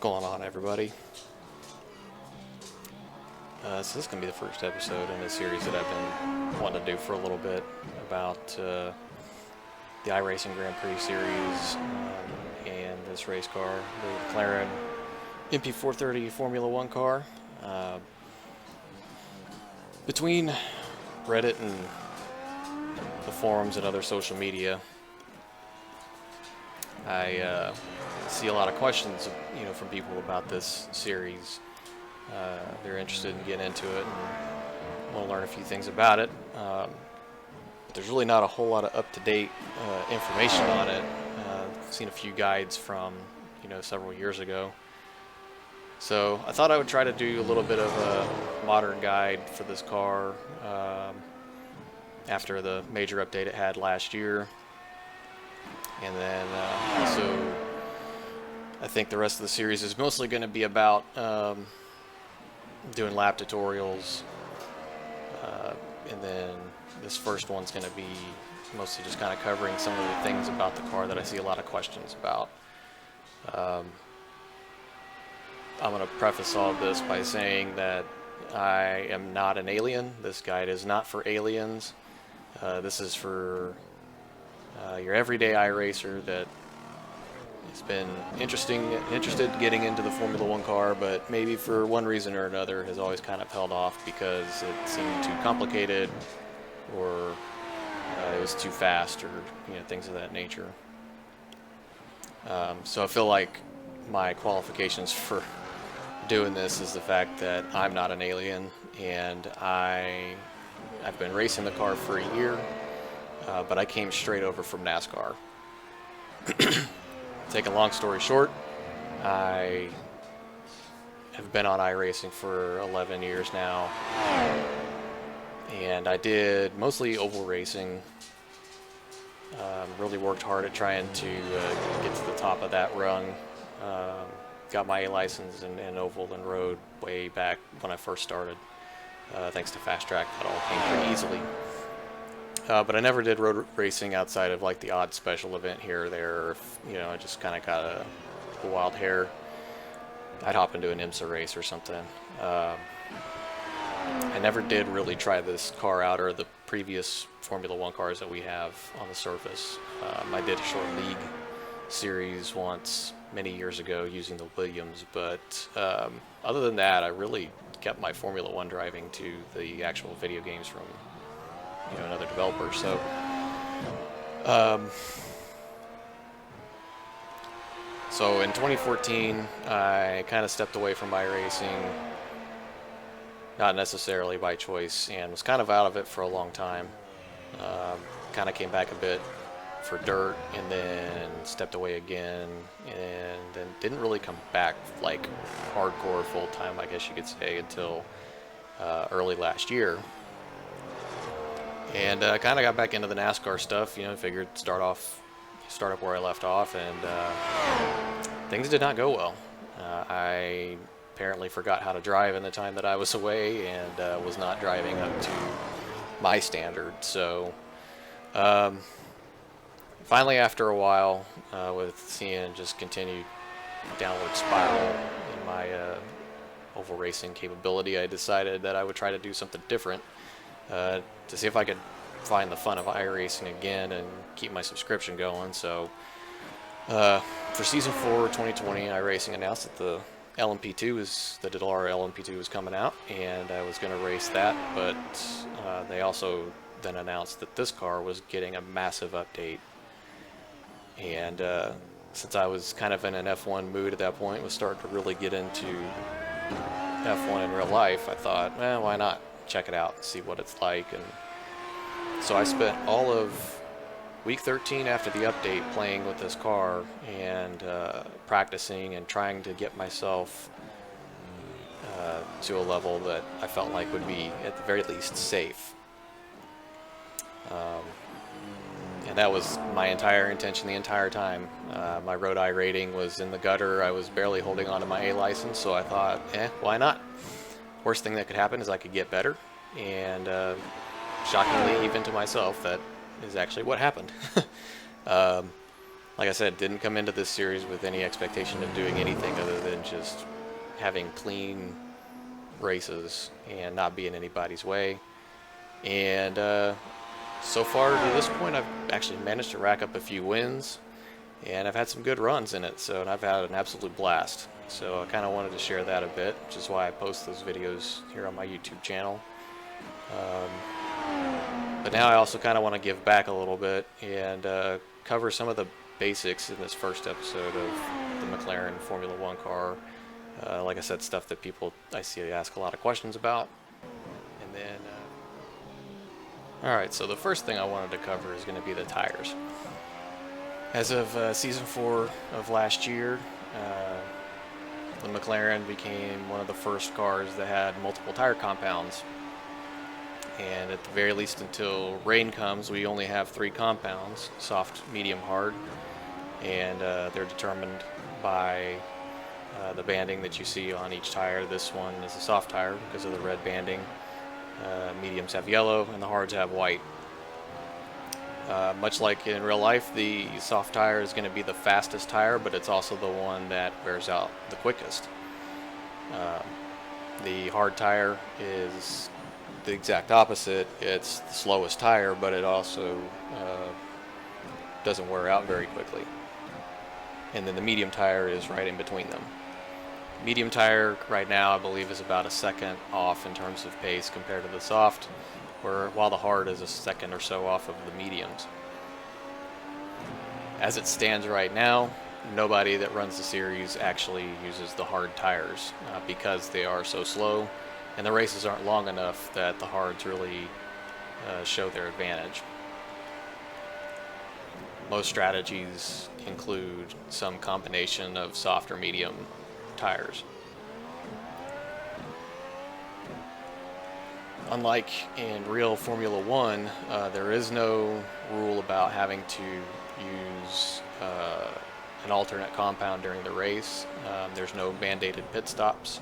going on, everybody? So this is going to be the first episode in a series that I've been wanting to do for a little bit about the iRacing Grand Prix series and this race car, the McLaren MP4-30 Formula 1 car. Between Reddit and the forums and other social media, I see a lot of questions, from people about this series. They're interested in getting into it and want to learn a few things about it. But there's really not a whole lot of up-to-date information on it. I've seen a few guides from, several years ago. So I thought I would try to do a little bit of a modern guide for this car after the major update it had last year. And then also, I think the rest of the series is mostly going to be about doing lap tutorials, and then this first one's going to be mostly just kind of covering some of the things about the car that I see a lot of questions about. I'm going to preface all of this by saying that I am not an alien. This guide is not for aliens. This is for your everyday iRacer that has been interested in getting into the Formula 1 car, but maybe for one reason or another has always kind of held off because it seemed too complicated, or it was too fast, or things of that nature. So I feel like my qualifications for doing this is the fact that I'm not an alien, and I've been racing the car for a year, but I came straight over from NASCAR. Take a long story short, I have been on iRacing for 11 years now, and I did mostly oval racing. Really worked hard at trying to get to the top of that rung. Got my A license in oval and road way back when I first started. Thanks to Fast Track, that all came pretty easily. But I never did road racing outside of like the odd special event here or there. I just kind of got a wild hair, I'd hop into an IMSA race or something. I never did really try this car out, or the previous Formula 1 cars that we have on the surface. I did a short league series once many years ago using the Williams, but other than that, I really kept my Formula 1 driving to the actual video games from another developer. So so in 2014 I kind of stepped away from iRacing, not necessarily by choice, and was kind of out of it for a long time. Kind of came back a bit for dirt, and then stepped away again, and then didn't really come back like hardcore full time, I guess you could say, until early last year. And kind of got back into the NASCAR stuff. Figured start up where I left off, and things did not go well. I apparently forgot how to drive in the time that I was away, and was not driving up to my standard. So finally, after a while, with seeing just continued downward spiral in my oval racing capability, I decided that I would try to do something different. To see if I could find the fun of iRacing again and keep my subscription going. So for Season 4 2020, iRacing announced that the Dallara LMP2 was coming out, and I was going to race that, but they also then announced that this car was getting a massive update. And since I was kind of in an F1 mood at that point, was starting to really get into F1 in real life, I thought, why not check it out and see what it's like. And so I spent all of week 13 after the update playing with this car and practicing and trying to get myself to a level that I felt like would be at the very least safe. And that was my entire intention the entire time. My road I rating was in the gutter. I was barely holding on to my A license, so I thought, why not? Worst thing that could happen is I could get better, and shockingly, even to myself, that is actually what happened. Like Like I said, didn't come into this series with any expectation of doing anything other than just having clean races and not be in anybody's way. And so far to this point, I've actually managed to rack up a few wins, and I've had some good runs in it, and I've had an absolute blast. So I kind of wanted to share that a bit, which is why I post those videos here on my YouTube channel. But now I also kind of want to give back a little bit and cover some of the basics in this first episode of the McLaren Formula One car. Like I said, stuff that people I see ask a lot of questions about. And then, alright, so the first thing I wanted to cover is going to be the tires. As of Season 4 of last year, the McLaren became one of the first cars that had multiple tire compounds. And at the very least until rain comes, we only have 3 compounds, soft, medium, hard. And they're determined by the banding that you see on each tire. This one is a soft tire because of the red banding. Mediums have yellow and the hards have white. Much like in real life, the soft tire is going to be the fastest tire, but it's also the one that wears out the quickest. The hard tire is the exact opposite. It's the slowest tire, but it also doesn't wear out very quickly. And then the medium tire is right in between them. Medium tire right now I believe is about a second off in terms of pace compared to the soft, while the hard is a second or so off of the mediums. As it stands right now, nobody that runs the series actually uses the hard tires because they are so slow, and the races aren't long enough that the hards really show their advantage. Most strategies include some combination of soft or medium tires. Unlike in real Formula One, there is no rule about having to use an alternate compound during the race. There's no mandated pit stops.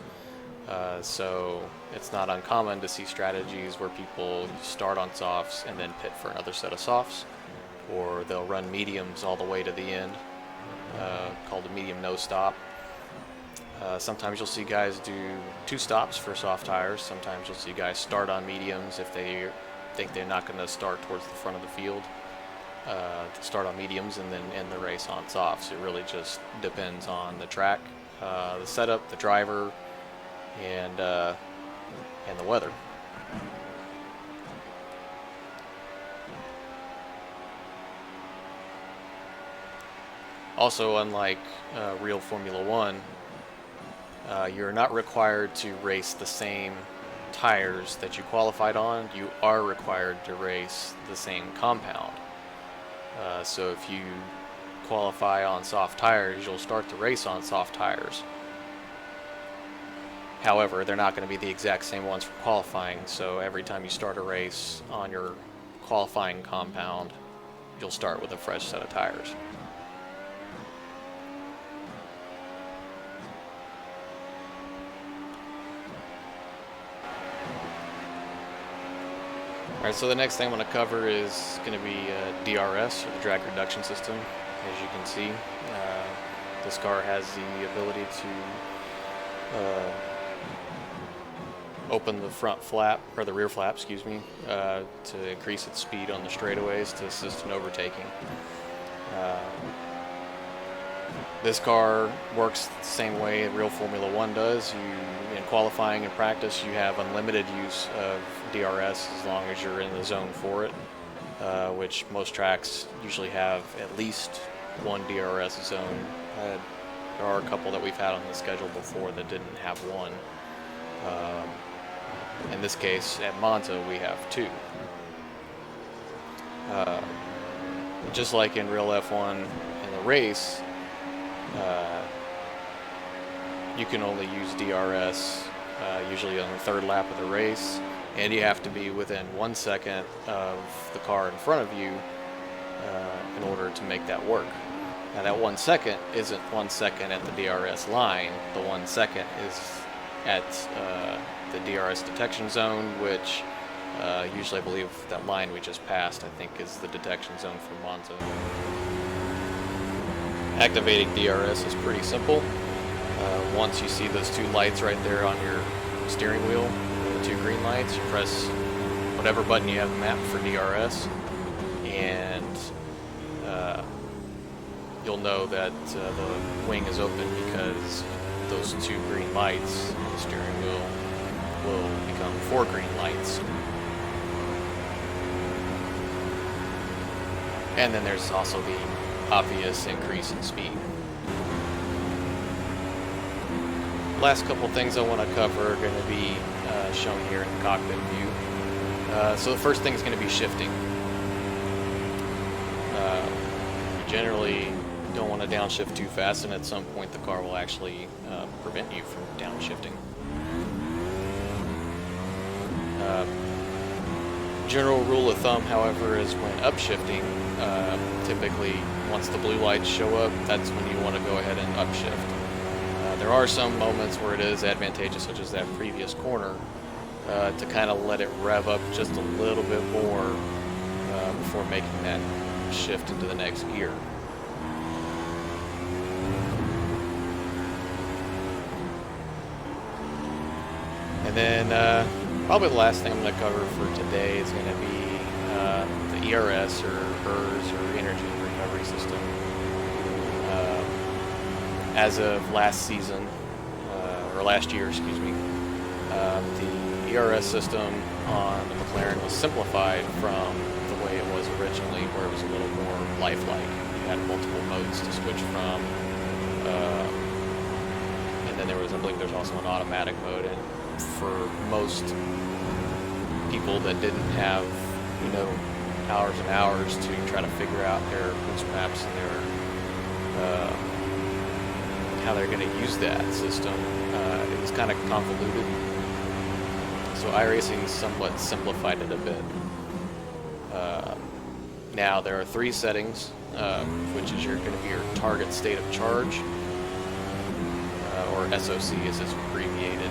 So it's not uncommon to see strategies where people start on softs and then pit for another set of softs, or they'll run mediums all the way to the end, called a medium no stop. Sometimes you'll see guys do 2 stops for soft tires. Sometimes you'll see guys start on mediums if they think they're not going to start towards the front of the field. Start on mediums and then end the race on softs. It really just depends on the track, the setup, the driver, and the weather. Also, unlike real Formula One, you're not required to race the same tires that you qualified on. You are required to race the same compound. So if you qualify on soft tires, you'll start the race on soft tires. However, they're not going to be the exact same ones for qualifying, so every time you start a race on your qualifying compound, you'll start with a fresh set of tires. Alright, so the next thing I'm going to cover is going to be DRS, or the drag reduction system. As you can see, this car has the ability to open the front flap, or the rear flap, excuse me, to increase its speed on the straightaways to assist in overtaking. This car works the same way real Formula One does. In qualifying and practice, you have unlimited use of DRS as long as you're in the zone for it, which most tracks usually have at least one DRS zone. There are a couple that we've had on the schedule before that didn't have one. In this case, at Monza, we have 2. Just like in real F1 in the race, you can only use DRS usually on the 3rd lap of the race, and you have to be within 1 second of the car in front of you in order to make that work. Now that 1 second isn't 1 second at the DRS line. The 1 second is at the DRS detection zone, which usually I believe that line we just passed, I think, is the detection zone for Monza. Activating DRS is pretty simple. Once you see those two lights right there on your steering wheel, the two green lights, you press whatever button you have mapped for DRS, and you'll know that the wing is open because those two green lights on the steering wheel will become 4 green lights. And then there's also the obvious increase in speed. Last couple things I want to cover are going to be shown here in the cockpit view. So the first thing is going to be shifting. You generally don't want to downshift too fast, and at some point the car will actually prevent you from downshifting. General rule of thumb, however, is when upshifting, typically once the blue lights show up, that's when you want to go ahead and upshift. There are some moments where it is advantageous, such as that previous corner, to kind of let it rev up just a little bit more before making that shift into the next gear. And then probably the last thing I'm going to cover for today is going to be the ERS or ERS or energy recovery system. As of last season, or last year, excuse me, the ERS system on the McLaren was simplified from the way it was originally, where it was a little more lifelike. You had multiple modes to switch from, and then there was, I believe there's also an automatic mode. And for most people that didn't have, you know, hours and hours to try to figure out their boost maps and their how they're going to use that system, it was kind of convoluted. So iRacing somewhat simplified it a bit. Now there are 3 settings, which is going to be your target state of charge, or SOC as it's abbreviated.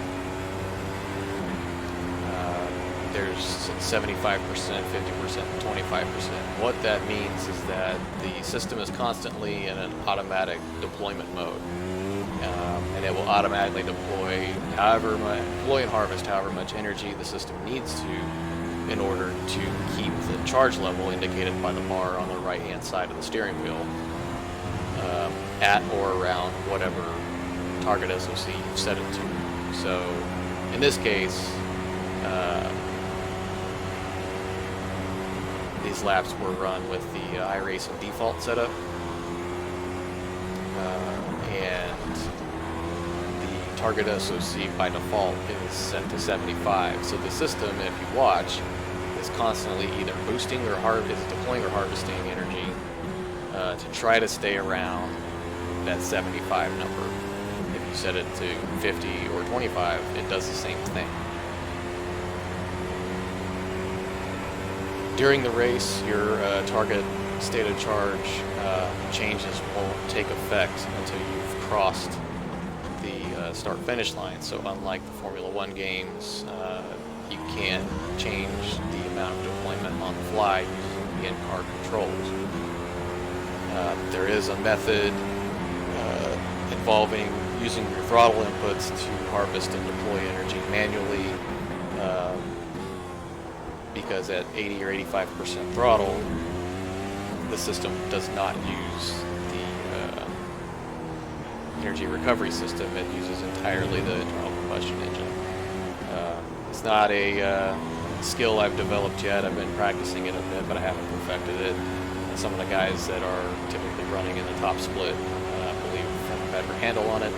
There's 75%, 50%, and 25%. What that means is that the system is constantly in an automatic deployment mode. And it will automatically deploy and harvest however much energy the system needs to in order to keep the charge level indicated by the bar on the right hand side of the steering wheel at or around whatever target SOC you've set it to. So in this case, these laps were run with the iRacing default setup, and the target SOC by default is set to 75. So the system, if you watch, is constantly either boosting or deploying or harvesting energy to try to stay around that 75 number. If you set it to 50 or 25, it does the same thing. During the race, your target state of charge changes won't take effect until you've crossed the start-finish line. So unlike the Formula 1 games, you can't change the amount of deployment on the fly using the in-car controls. There is a method involving using your throttle inputs to harvest and deploy energy manually, because at 80 or 85% throttle, the system does not use the energy recovery system. It uses entirely the internal combustion engine. It's not a skill I've developed yet. I've been practicing it a bit, but I haven't perfected it. And some of the guys that are typically running in the top split, I believe, have a better handle on it.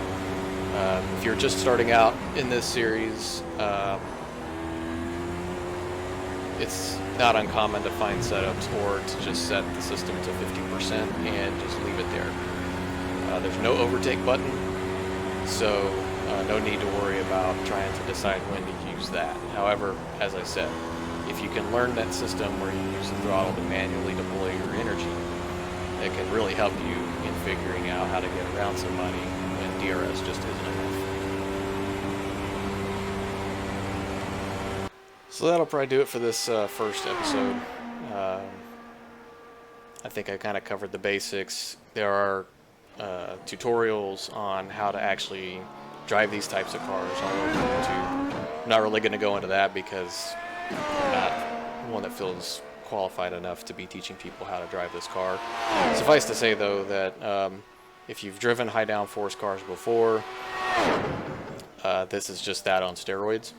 If you're just starting out in this series, it's not uncommon to find setups or to just set the system to 50% and just leave it there. There's no overtake button, so no need to worry about trying to decide when to use that. However, as I said, if you can learn that system where you use the throttle to manually deploy your energy, it can really help you in figuring out how to get around somebody when DRS just isn't enough. So that'll probably do it for this first episode. I think I kind of covered the basics. There are tutorials on how to actually drive these types of cars all over YouTube. I'm not really going to go into that because I'm not one that feels qualified enough to be teaching people how to drive this car. Suffice to say, though, that if you've driven high downforce cars before, this is just that on steroids.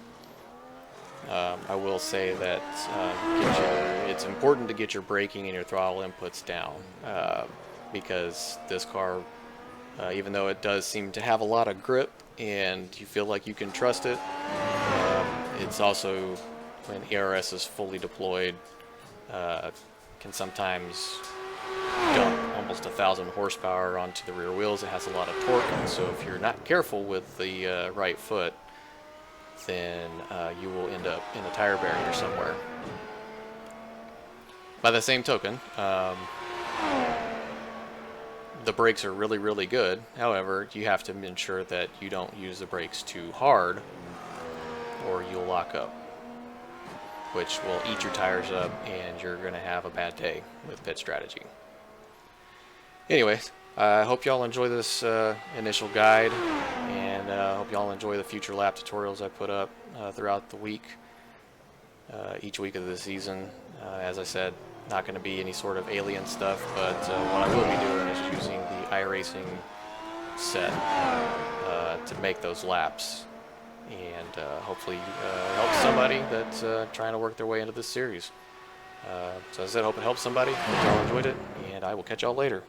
I will say that it's important to get your braking and your throttle inputs down because this car, even though it does seem to have a lot of grip and you feel like you can trust it, it's also, when ERS is fully deployed, can sometimes dump almost 1,000 horsepower onto the rear wheels. It has a lot of torque, and so if you're not careful with the right foot, then you will end up in a tire barrier somewhere. By the same token, the brakes are really, really good. However, you have to ensure that you don't use the brakes too hard or you'll lock up, which will eat your tires up and you're going to have a bad day with pit strategy. Anyway, I hope y'all enjoy this initial guide, and I hope y'all enjoy the future lap tutorials I put up throughout the week, each week of the season. As I said, not going to be any sort of alien stuff, but what I will be doing is using the iRacing set to make those laps, and hopefully help somebody that's trying to work their way into this series. So as I said, hope it helps somebody. Hope y'all enjoyed it, and I will catch y'all later.